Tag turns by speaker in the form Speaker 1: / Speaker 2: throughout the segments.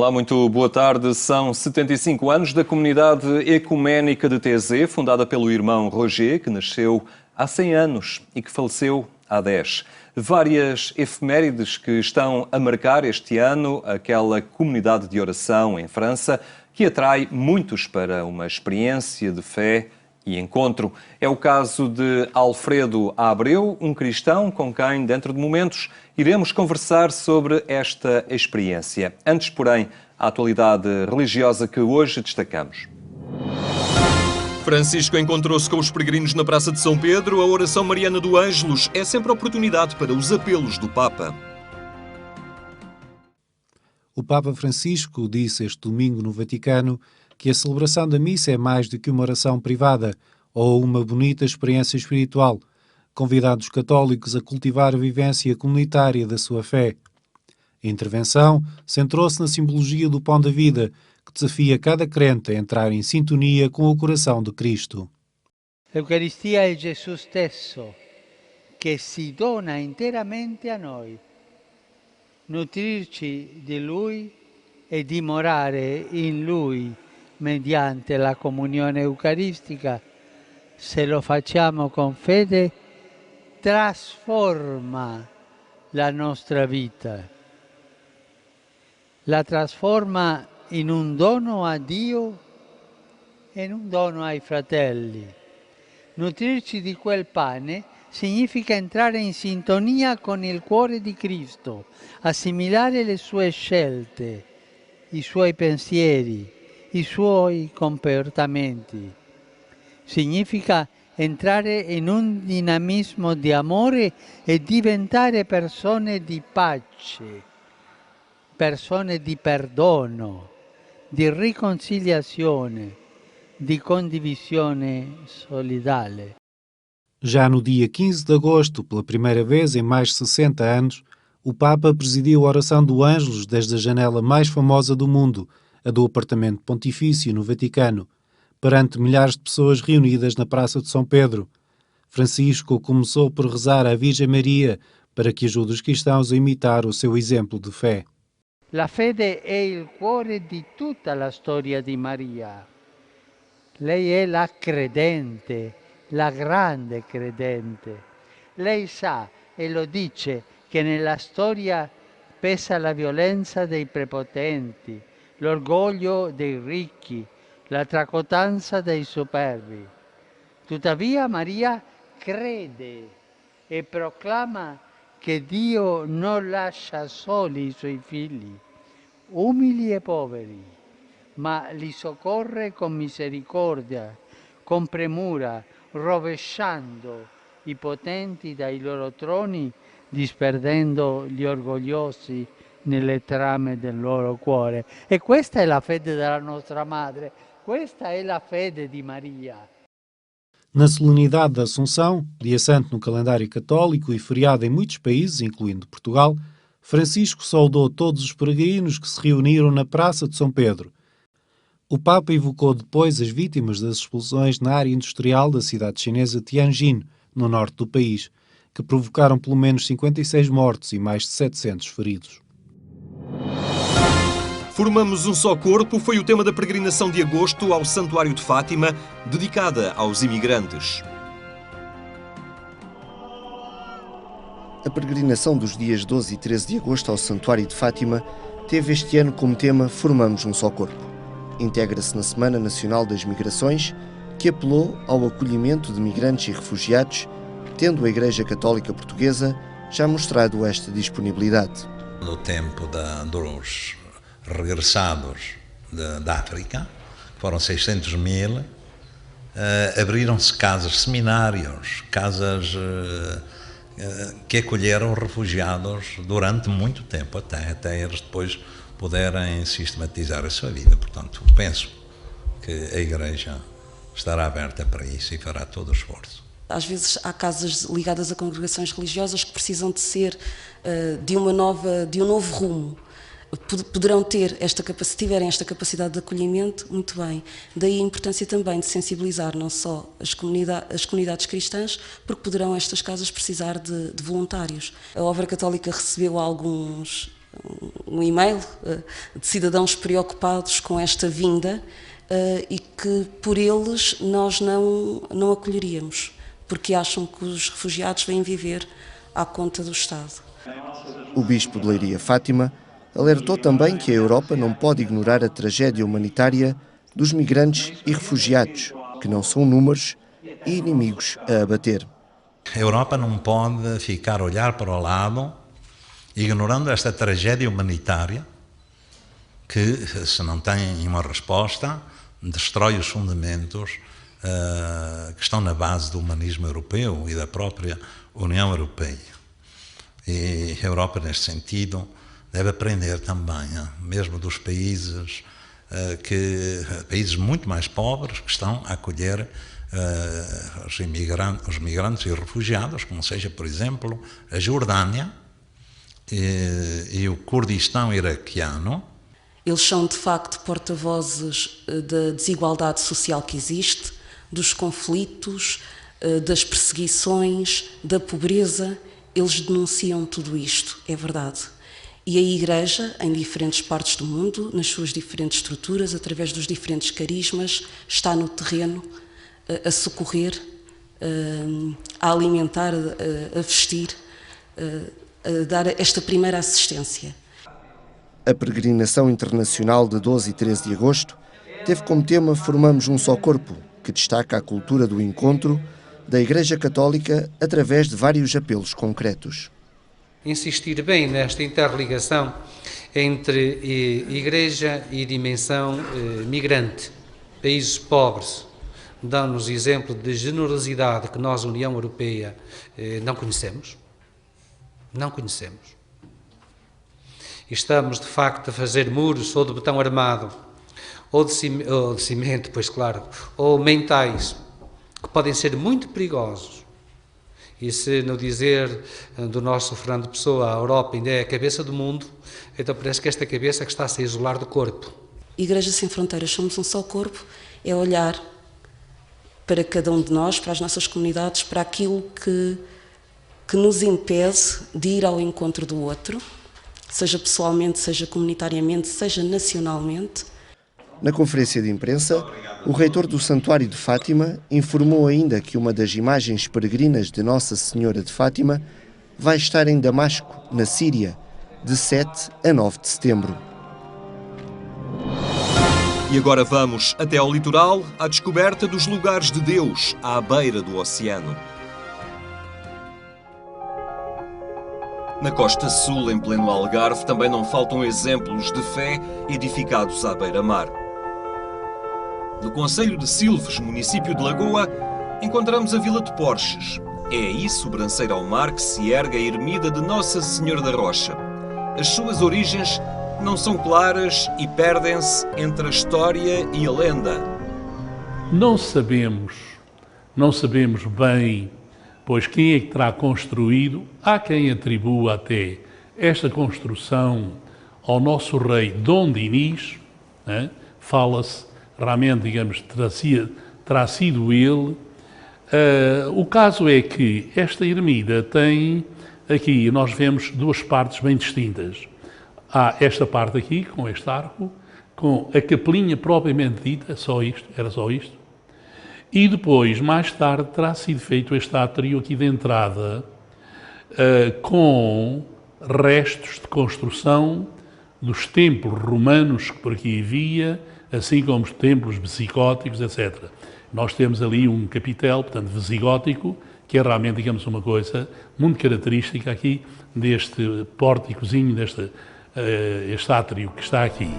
Speaker 1: Olá, muito boa tarde. São 75 anos da comunidade ecuménica de Taizé, fundada pelo irmão Roger, que nasceu há 100 anos e que faleceu há 10. Várias efemérides que estão a marcar este ano aquela comunidade de oração em França, que atrai muitos para uma experiência de fé e encontro. É o caso de Alfredo Abreu, um cristão com quem, dentro de momentos, iremos conversar sobre esta experiência. Antes, porém, a atualidade religiosa que hoje destacamos. Francisco encontrou-se com os peregrinos na Praça de São Pedro. A oração mariana do Ângelus é sempre oportunidade para os apelos do Papa.
Speaker 2: O Papa Francisco disse este domingo no Vaticano que a celebração da missa é mais do que uma oração privada ou uma bonita experiência espiritual, convidando os católicos a cultivar a vivência comunitária da sua fé. A intervenção centrou-se na simbologia do pão da vida, que desafia cada crente a entrar em sintonia com o coração de Cristo.
Speaker 3: A Eucaristia é Jesus stesso, que si dona interamente a noi. Nutrirci di Lui e dimorare in Lui mediante la comunione eucaristica, se lo facciamo con fede, trasforma la nostra vita. La trasforma in un dono a Dio e in un dono ai fratelli. Nutrirci di quel pane significa entrare in sintonia con il cuore di Cristo, assimilare le sue scelte, i suoi pensieri, i suoi comportamenti. Significa entrare in un dinamismo di amore e diventare persone di pace, persone di perdono, di riconciliazione, di condivisione solidale.
Speaker 2: Já no dia 15 de agosto, pela primeira vez em mais de 60 anos, o Papa presidiu a oração do Ângelus desde a janela mais famosa do mundo, a do apartamento pontifício no Vaticano, perante milhares de pessoas reunidas na Praça de São Pedro. Francisco começou por rezar à Virgem Maria para que ajude os cristãos a imitar o seu exemplo de fé.
Speaker 3: La fede è il cuore di tutta la storia di Maria. Lei è la credente, la grande credente. Lei sa e lo dice che nella storia pesa la violenza dei prepotenti, l'orgoglio dei ricchi, la tracotanza dei superbi. Tuttavia Maria crede e proclama che Dio non lascia soli i suoi figli, umili e poveri, ma li soccorre con misericordia, con premura, rovesciando i potenti dai loro troni, disperdendo gli orgogliosi nelle trame del loro cuore. E questa è la fede della nostra madre, questa è la fede di Maria.
Speaker 2: Na solenidade da Assunção, dia santo no calendário católico e feriado em muitos países, incluindo Portugal, Francisco saudou todos os peregrinos que se reuniram na Praça de São Pedro. O Papa evocou depois as vítimas das explosões na área industrial da cidade chinesa Tianjin, no norte do país, que provocaram pelo menos 56 mortos e mais de 700 feridos.
Speaker 1: Formamos um só corpo foi o tema da peregrinação de agosto ao Santuário de Fátima, dedicada aos imigrantes.
Speaker 4: A peregrinação dos dias 12 e 13 de agosto ao Santuário de Fátima teve este ano como tema Formamos um só corpo. Integra-se na Semana Nacional das Migrações, que apelou ao acolhimento de migrantes e refugiados, tendo a Igreja Católica Portuguesa já mostrado esta disponibilidade.
Speaker 5: No tempo dos regressados da África, foram 600.000, abriram-se casas, seminários, casas que acolheram refugiados durante muito tempo, até eles depois puderem sistematizar a sua vida. Portanto, penso que a Igreja estará aberta para isso e fará todo o esforço.
Speaker 6: Às vezes há casas ligadas a congregações religiosas que precisam de ser de um novo rumo. Poderão ter se tiverem esta capacidade de acolhimento, muito bem. Daí a importância também de sensibilizar não só as comunidades cristãs, porque poderão estas casas precisar de voluntários. A Obra Católica recebeu alguns um e-mail de cidadãos preocupados com esta vinda e que por eles nós não acolheríamos, porque acham que os refugiados vêm viver à conta do Estado.
Speaker 4: O bispo de Leiria, Fátima, alertou também que a Europa não pode ignorar a tragédia humanitária dos migrantes e refugiados, que não são números e inimigos a abater.
Speaker 5: A Europa não pode ficar a olhar para o lado, ignorando esta tragédia humanitária, que, se não tem uma resposta, destrói os fundamentos que estão na base do humanismo europeu e da própria União Europeia. E a Europa, neste sentido, deve aprender também, mesmo dos países países muito mais pobres que estão a acolher os migrantes e refugiados, como seja, por exemplo, a Jordânia e o Kurdistão iraquiano.
Speaker 6: Eles são, de facto, porta-vozes da desigualdade social que existe, dos conflitos, das perseguições, da pobreza. Eles denunciam tudo isto, é verdade. E a Igreja, em diferentes partes do mundo, nas suas diferentes estruturas, através dos diferentes carismas, está no terreno a socorrer, a alimentar, a vestir, a dar esta primeira assistência.
Speaker 4: A peregrinação internacional de 12 e 13 de agosto teve como tema Formamos um Só Corpo, que destaca a cultura do encontro da Igreja Católica através de vários apelos concretos.
Speaker 7: Insistir bem nesta interligação entre Igreja e dimensão migrante. Países pobres dão-nos exemplo de generosidade que nós, União Europeia, não conhecemos. Não conhecemos. E estamos, de facto, a fazer muros ou de betão armado, ou de cimento, pois claro, ou mentais, que podem ser muito perigosos. E se, no dizer do nosso Fernando Pessoa, a Europa ainda é a cabeça do mundo, então parece que esta cabeça que está a se isolar do corpo.
Speaker 6: Igreja Sem Fronteiras, somos um só corpo, é olhar para cada um de nós, para as nossas comunidades, para aquilo que nos impede de ir ao encontro do outro, seja pessoalmente, seja comunitariamente, seja nacionalmente.
Speaker 4: Na conferência de imprensa, o reitor do Santuário de Fátima informou ainda que uma das imagens peregrinas de Nossa Senhora de Fátima vai estar em Damasco, na Síria, de 7 a 9 de setembro.
Speaker 1: E agora vamos até ao litoral, à descoberta dos lugares de Deus, à beira do oceano. Na costa sul, em pleno Algarve, também não faltam exemplos de fé edificados à beira-mar. No concelho de Silves, município de Lagoa, encontramos a Vila de Porches. É aí, sobranceira ao mar, que se ergue a ermida de Nossa Senhora da Rocha. As suas origens não são claras e perdem-se entre a história e a lenda.
Speaker 8: Não sabemos bem, pois quem é que terá construído. Há quem atribua até esta construção ao nosso rei Dom Dinis, fala-se realmente, digamos, terá sido ele. O caso é que esta ermida tem, aqui nós vemos duas partes bem distintas. Há esta parte aqui, com este arco, com a capelinha propriamente dita, era só isto. E depois, mais tarde, terá sido feito este átrio aqui de entrada, com restos de construção dos templos romanos que por aqui havia, assim como os templos visigóticos, etc. Nós temos ali um capitel, portanto, visigótico, que é realmente, digamos, uma coisa muito característica aqui deste pórticozinho, este átrio que está aqui.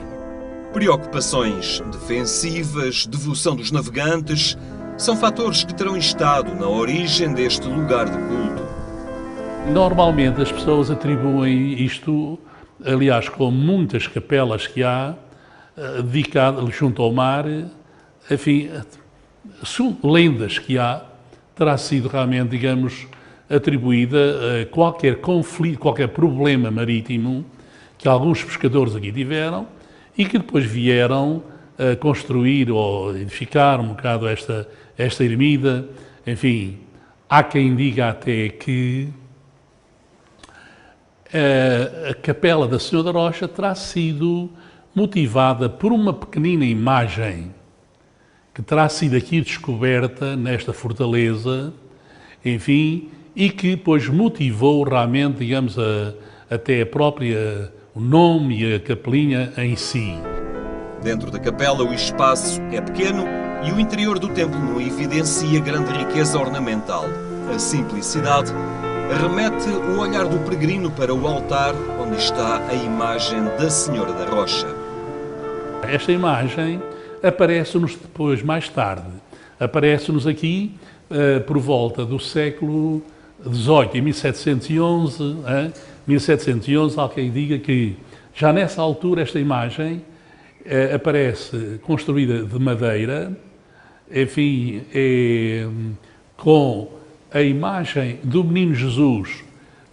Speaker 1: Preocupações defensivas, devoção dos navegantes, são fatores que terão estado na origem deste lugar de culto.
Speaker 8: Normalmente as pessoas atribuem isto, aliás, com muitas capelas que há, dedicadas junto ao mar, enfim, são lendas que há, terá sido realmente, digamos, atribuída a qualquer conflito, qualquer problema marítimo que alguns pescadores aqui tiveram e que depois vieram a construir ou edificar um bocado esta ermida. Enfim, há quem diga até que A Capela da Senhora da Rocha terá sido motivada por uma pequenina imagem que terá sido aqui descoberta nesta fortaleza, enfim, e que depois motivou realmente, digamos, até o nome e a capelinha em si.
Speaker 1: Dentro da capela o espaço é pequeno e o interior do templo não evidencia grande riqueza ornamental. A simplicidade remete o olhar do peregrino para o altar onde está a imagem da Senhora da Rocha.
Speaker 8: Esta imagem aparece-nos depois, mais tarde, aparece-nos aqui por volta do século XVIII, em 1711, 1711, há quem diga que já nessa altura esta imagem aparece construída de madeira, enfim, com a imagem do Menino Jesus,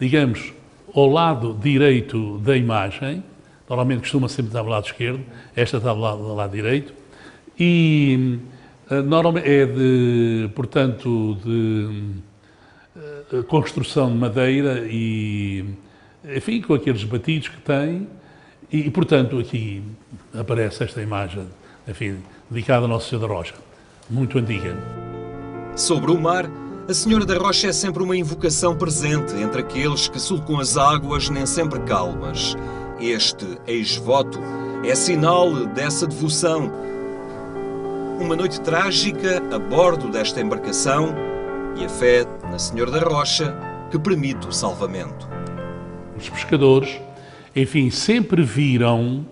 Speaker 8: digamos, ao lado direito da imagem. Normalmente costuma sempre estar do lado esquerdo, esta está do lado direito, e normalmente é portanto, de construção de madeira e, enfim, com aqueles batidos que tem, e portanto aqui aparece esta imagem, enfim, dedicada a Nossa Senhora da Rocha, muito antiga.
Speaker 1: Sobre o mar, a Senhora da Rocha é sempre uma invocação presente entre aqueles que sulcam as águas nem sempre calmas. Este ex-voto é sinal dessa devoção. Uma noite trágica a bordo desta embarcação e a fé na Senhora da Rocha que permite o salvamento.
Speaker 8: Os pescadores, enfim, sempre viram,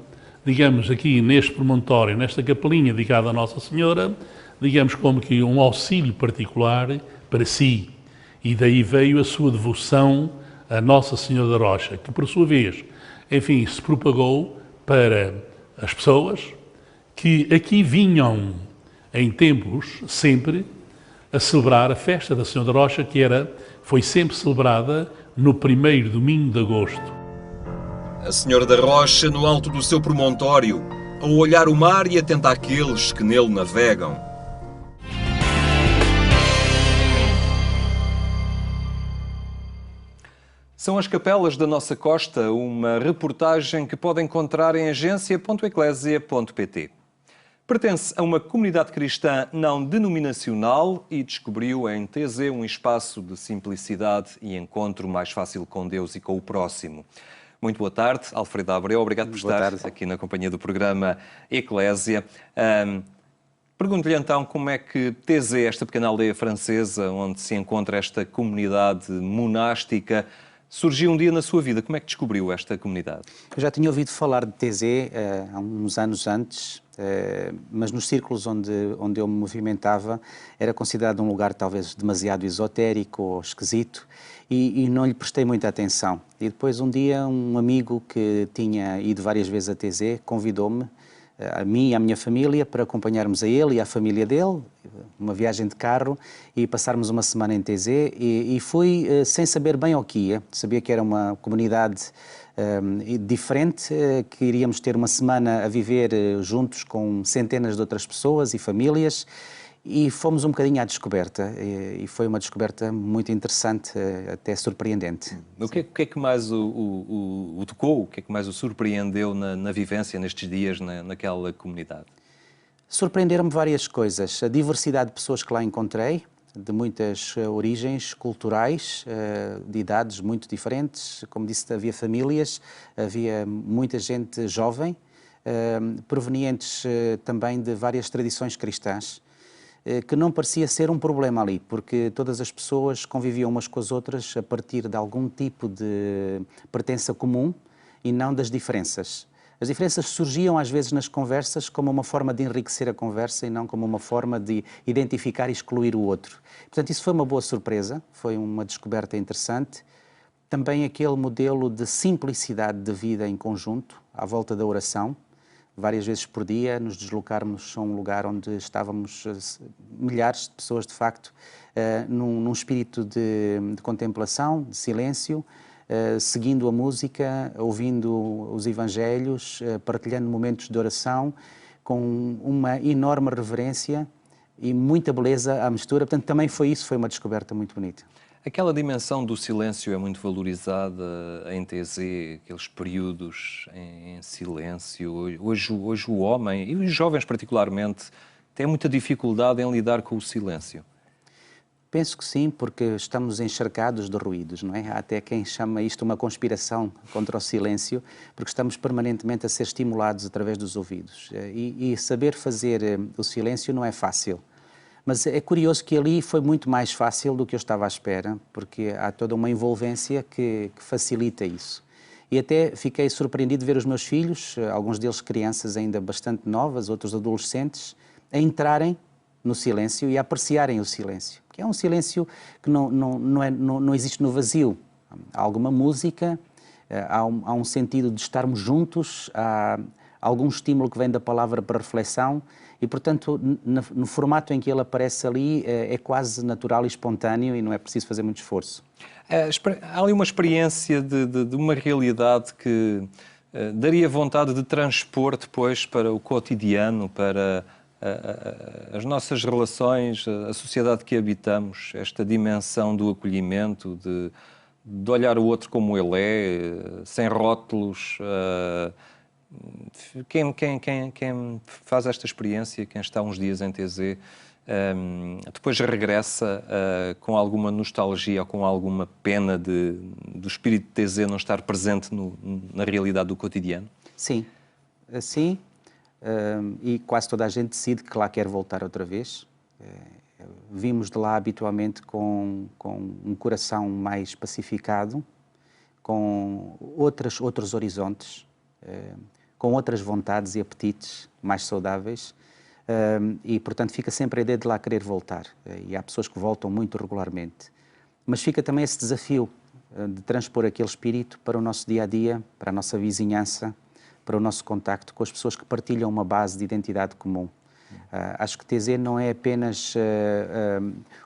Speaker 8: digamos, aqui neste promontório, nesta capelinha dedicada a Nossa Senhora, digamos como que um auxílio particular para si. E daí veio a sua devoção a Nossa Senhora da Rocha, que por sua vez, enfim, se propagou para as pessoas que aqui vinham em tempos sempre a celebrar a festa da Senhora da Rocha, que foi sempre celebrada no primeiro domingo de agosto.
Speaker 1: A Senhora da Rocha no alto do seu promontório, a olhar o mar e atenta àqueles que nele navegam. São as capelas da nossa costa, uma reportagem que pode encontrar em agência.eclésia.pt. Pertence a uma comunidade cristã não denominacional e descobriu em TZ um espaço de simplicidade e encontro mais fácil com Deus e com o próximo. Muito boa tarde, Alfredo Abreu. Obrigado por estar aqui na companhia do programa Eclésia. Pergunto-lhe então como é que TZ, esta pequena aldeia francesa, onde se encontra esta comunidade monástica, surgiu um dia na sua vida. Como é que descobriu esta comunidade?
Speaker 9: Eu já tinha ouvido falar de TZ há uns anos antes, mas nos círculos onde eu me movimentava era considerado um lugar talvez demasiado esotérico ou esquisito e não lhe prestei muita atenção. E depois um dia um amigo que tinha ido várias vezes a TZ convidou-me, a mim e à minha família, para acompanharmos a ele e à família dele, uma viagem de carro e passarmos uma semana em TZ e fui sem saber bem o que ia. Sabia que era uma comunidade diferente, que iríamos ter uma semana a viver juntos com centenas de outras pessoas e famílias e fomos um bocadinho à descoberta e foi uma descoberta muito interessante, até surpreendente.
Speaker 1: O que é que mais o tocou, o que é que mais o surpreendeu na vivência nestes dias naquela comunidade?
Speaker 9: Surpreenderam-me várias coisas. A diversidade de pessoas que lá encontrei, de muitas origens culturais, de idades muito diferentes. Como disse, havia famílias, havia muita gente jovem, provenientes também de várias tradições cristãs, que não parecia ser um problema ali, porque todas as pessoas conviviam umas com as outras a partir de algum tipo de pertença comum e não das diferenças. As diferenças surgiam às vezes nas conversas como uma forma de enriquecer a conversa e não como uma forma de identificar e excluir o outro. Portanto, isso foi uma boa surpresa, foi uma descoberta interessante. Também aquele modelo de simplicidade de vida em conjunto, à volta da oração, várias vezes por dia, nos deslocarmos a um lugar onde estávamos milhares de pessoas, de facto, num espírito de contemplação, de silêncio, seguindo a música, ouvindo os evangelhos, partilhando momentos de oração, com uma enorme reverência e muita beleza à mistura. Portanto, também foi uma descoberta muito bonita.
Speaker 1: Aquela dimensão do silêncio é muito valorizada em TZ, aqueles períodos em silêncio. Hoje o homem, e os jovens particularmente, têm muita dificuldade em lidar com o silêncio.
Speaker 9: Penso que sim, porque estamos encharcados de ruídos, não é? Há até quem chama isto uma conspiração contra o silêncio, porque estamos permanentemente a ser estimulados através dos ouvidos. E saber fazer o silêncio não é fácil. Mas é curioso que ali foi muito mais fácil do que eu estava à espera, porque há toda uma envolvência que facilita isso. E até fiquei surpreendido de ver os meus filhos, alguns deles crianças ainda bastante novas, outros adolescentes, a entrarem no silêncio e a apreciarem o silêncio. Que é um silêncio que não existe no vazio. Há alguma música, há um sentido de estarmos juntos, há algum estímulo que vem da palavra para reflexão e, portanto, no formato em que ele aparece ali, é quase natural e espontâneo e não é preciso fazer muito esforço.
Speaker 1: Há ali uma experiência de uma realidade que daria vontade de transpor depois para o cotidiano, para as nossas relações, a sociedade que habitamos, esta dimensão do acolhimento, de olhar o outro como ele é, sem rótulos. Quem faz esta experiência, quem está uns dias em TZ, depois regressa com alguma nostalgia ou com alguma pena do espírito de TZ não estar presente na realidade do cotidiano?
Speaker 9: Sim, sim. E quase toda a gente decide que lá quer voltar outra vez. Vimos de lá habitualmente com um coração mais pacificado, com outros horizontes, com outras vontades e apetites mais saudáveis e, portanto, fica sempre a ideia de lá querer voltar. E há pessoas que voltam muito regularmente. Mas fica também esse desafio de transpor aquele espírito para o nosso dia-a-dia, para a nossa vizinhança, para o nosso contacto com as pessoas que partilham uma base de identidade comum. Acho que TZ não é apenas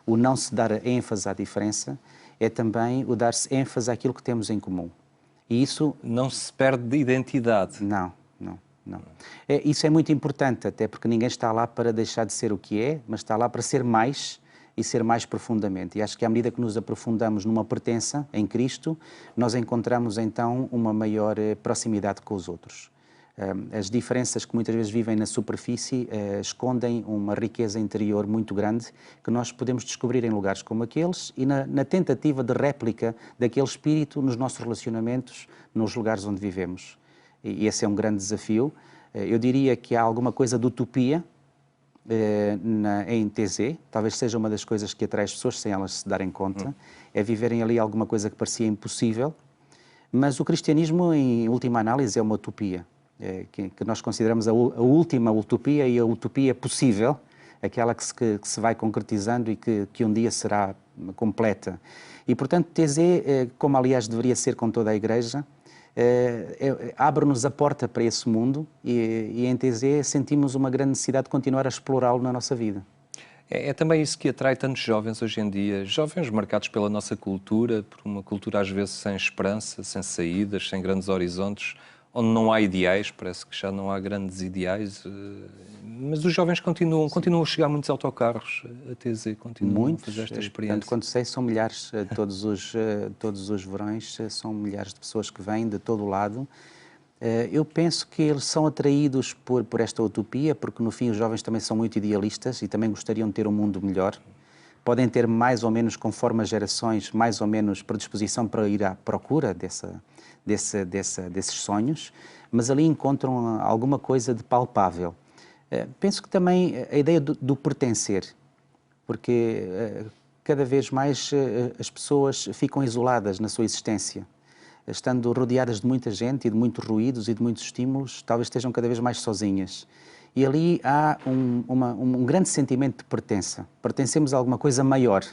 Speaker 9: o não se dar ênfase à diferença, é também o dar-se ênfase àquilo que temos em comum. E isso...
Speaker 1: Não se perde de identidade.
Speaker 9: Não. Isso é muito importante, até porque ninguém está lá para deixar de ser o que é, mas está lá para ser mais e ser mais profundamente. E acho que à medida que nos aprofundamos numa pertença em Cristo, nós encontramos então uma maior proximidade com os outros. As diferenças que muitas vezes vivem na superfície escondem uma riqueza interior muito grande que nós podemos descobrir em lugares como aqueles e na tentativa de réplica daquele espírito nos nossos relacionamentos, nos lugares onde vivemos. E esse é um grande desafio. Eu diria que há alguma coisa de utopia em TZ, talvez seja uma das coisas que atrai as pessoas sem elas se darem conta, é viverem ali alguma coisa que parecia impossível, mas o cristianismo, em última análise, é uma utopia, que nós consideramos a última utopia e a utopia possível, aquela que se vai concretizando e que um dia será completa. E, portanto, TZ, como aliás deveria ser com toda a Igreja, abre-nos a porta para esse mundo e em TZ sentimos uma grande necessidade de continuar a explorá-lo na nossa vida.
Speaker 1: É também isso que atrai tantos jovens hoje em dia, jovens marcados pela nossa cultura, por uma cultura às vezes sem esperança, sem saídas, sem grandes horizontes, onde não há ideais, parece que já não há grandes ideais, mas os jovens continuam a chegar muitos autocarros a TZ, continuam a fazer esta experiência.
Speaker 9: Tanto quanto sei, são milhares, todos os verões, são milhares de pessoas que vêm de todo o lado. Eu penso que eles são atraídos por esta utopia, porque no fim os jovens também são muito idealistas e também gostariam de ter um mundo melhor. Podem ter mais ou menos, conforme as gerações, mais ou menos predisposição para ir à procura desses sonhos, mas ali encontram alguma coisa de palpável. Penso que também a ideia do pertencer, porque cada vez mais as pessoas ficam isoladas na sua existência. Estando rodeadas de muita gente e de muitos ruídos e de muitos estímulos, talvez estejam cada vez mais sozinhas. E ali há um grande sentimento de pertença. Pertencemos a alguma coisa maior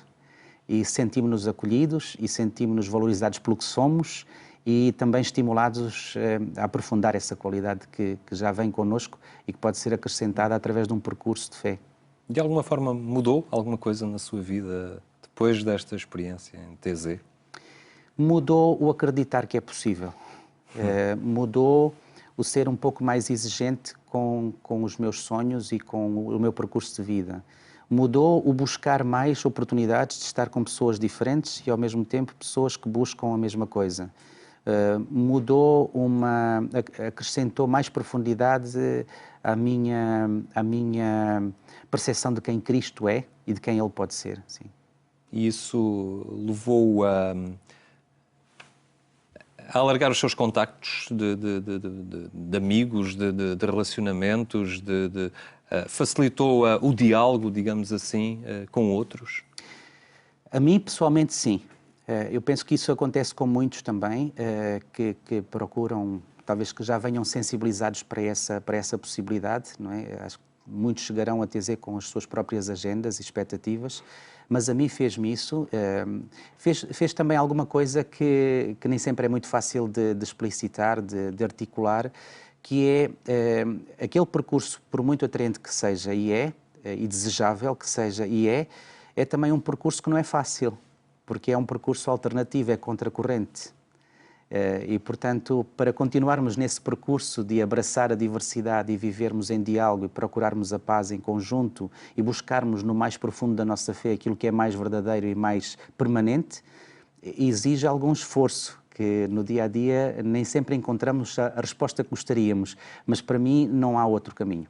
Speaker 9: e sentimos-nos acolhidos e sentimos-nos valorizados pelo que somos e também estimulados a aprofundar essa qualidade que já vem connosco e que pode ser acrescentada através de um percurso de fé.
Speaker 1: De alguma forma mudou alguma coisa na sua vida depois desta experiência em TZ?
Speaker 9: Mudou o acreditar que é possível. Mudou o ser um pouco mais exigente com os meus sonhos e com o meu percurso de vida. Mudou o buscar mais oportunidades de estar com pessoas diferentes e, ao mesmo tempo, pessoas que buscam a mesma coisa. Acrescentou mais profundidade à minha percepção de quem Cristo é e de quem Ele pode ser. Sim.
Speaker 1: E isso levou-o a alargar os seus contactos de amigos, de relacionamentos, facilitou o diálogo, digamos assim, com outros?
Speaker 9: A mim, pessoalmente, sim. Eu penso que isso acontece com muitos também, que procuram, talvez que já venham sensibilizados para essa possibilidade, não é? Acho que muitos chegarão a TZ com as suas próprias agendas e expectativas, mas a mim fez-me isso. Fez também alguma coisa que nem sempre é muito fácil de explicitar, de articular, que é aquele percurso, por muito atraente que seja e desejável que seja é também um percurso que não é fácil, porque é um percurso alternativo, é contracorrente. E, portanto, para continuarmos nesse percurso de abraçar a diversidade e vivermos em diálogo e procurarmos a paz em conjunto e buscarmos no mais profundo da nossa fé aquilo que é mais verdadeiro e mais permanente, exige algum esforço, que no dia-a-dia nem sempre encontramos a resposta que gostaríamos, mas para mim não há outro caminho.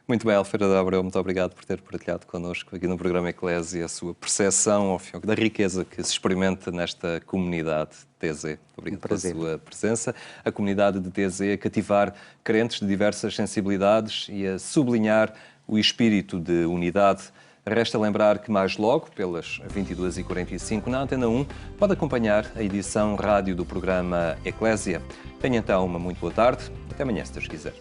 Speaker 1: Muito bem, Alfredo Abreu, muito obrigado por ter partilhado connosco aqui no programa Eclésia a sua percepção, ao fim, da riqueza que se experimenta nesta comunidade TZ. Obrigado pela sua presença. A comunidade de TZ a cativar crentes de diversas sensibilidades e a sublinhar o espírito de unidade. Resta lembrar que mais logo, pelas 22h45, na Antena 1, pode acompanhar a edição rádio do programa Eclésia. Tenha então uma muito boa tarde. Até amanhã, se Deus quiser.